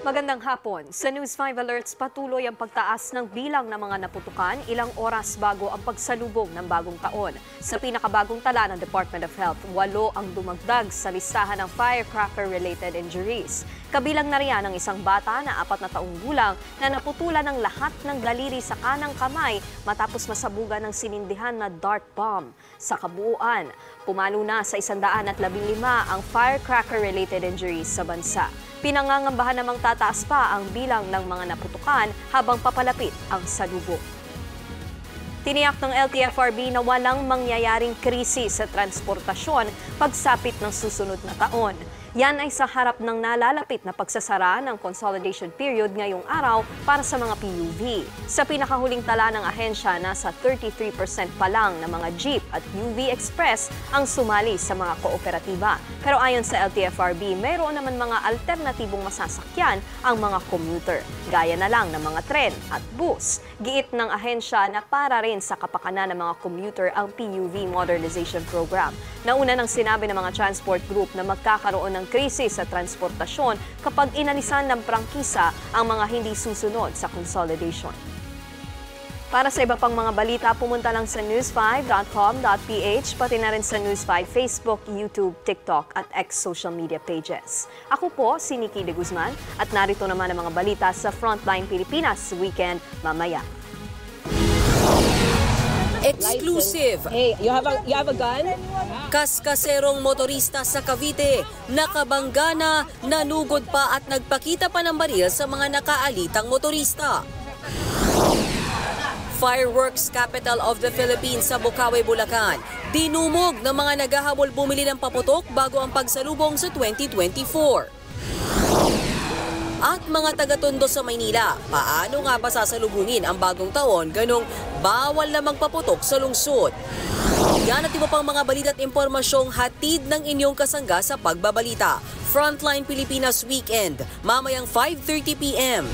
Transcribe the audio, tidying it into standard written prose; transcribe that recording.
Magandang hapon. Sa News 5 Alerts, patuloy ang pagtaas ng bilang ng mga naputukan ilang oras bago ang pagsalubong ng bagong taon. Sa pinakabagong tala ng Department of Health, 8 ang dumagdag sa listahan ng firecracker-related injuries. Kabilang na riyan ang isang bata na 4 na taong gulang na naputulan ng lahat ng daliri sa kanang kamay matapos masabugan ng sinindihan na dart bomb. Sa kabuuan, pumalo na sa 115 ang firecracker-related injuries sa bansa. Pinangangambahan namang tataas pa ang bilang ng mga naputukan habang papalapit ang salubong. Tiniyak ng LTFRB na walang mangyayaring krisis sa transportasyon pagsapit ng susunod na taon. Yan ay sa harap ng nalalapit na pagsasara ng consolidation period ngayong araw para sa mga PUV. Sa pinakahuling tala ng ahensya, nasa 33% pa lang ng mga jeep at UV Express ang sumali sa mga kooperatiba. Pero ayon sa LTFRB, mayroon naman mga alternatibong masasakyan ang mga commuter, gaya na lang ng mga tren at bus. Giit ng ahensya na para rin sa kapakanan ng mga commuter ang PUV Modernization Program. Nauna nang sinabi ng mga transport group na magkakaroon ng krisis sa transportasyon kapag inalisan ng prangkisa ang mga hindi susunod sa consolidation. Para sa iba pang mga balita, pumunta lang sa news5.com.ph, pati na rin sa News 5 Facebook, YouTube, TikTok at X social media pages. Ako po si Nikki De Guzman at narito naman ang mga balita sa Frontline Pilipinas Weekend mamaya. Exclusive. Hey, you have a gun? Kaskaserong motorista sa Cavite, nakabangga na, nanugod pa at nagpakita pa ng baril sa mga nakaalitang motorista. Fireworks capital of the Philippines sa Bukawi, Bulacan. Dinumog ng mga naghahabol bumili ng paputok bago ang pagsalubong sa 2024. At mga taga-Tondo sa Maynila, paano nga ba sasalubungin ang bagong taon ganong bawal na magpaputok sa lungsod? Yan at iba pang mga balita at impormasyong hatid ng inyong kasangga sa pagbabalita. Frontline Pilipinas Weekend, mamayang 5:30 p.m.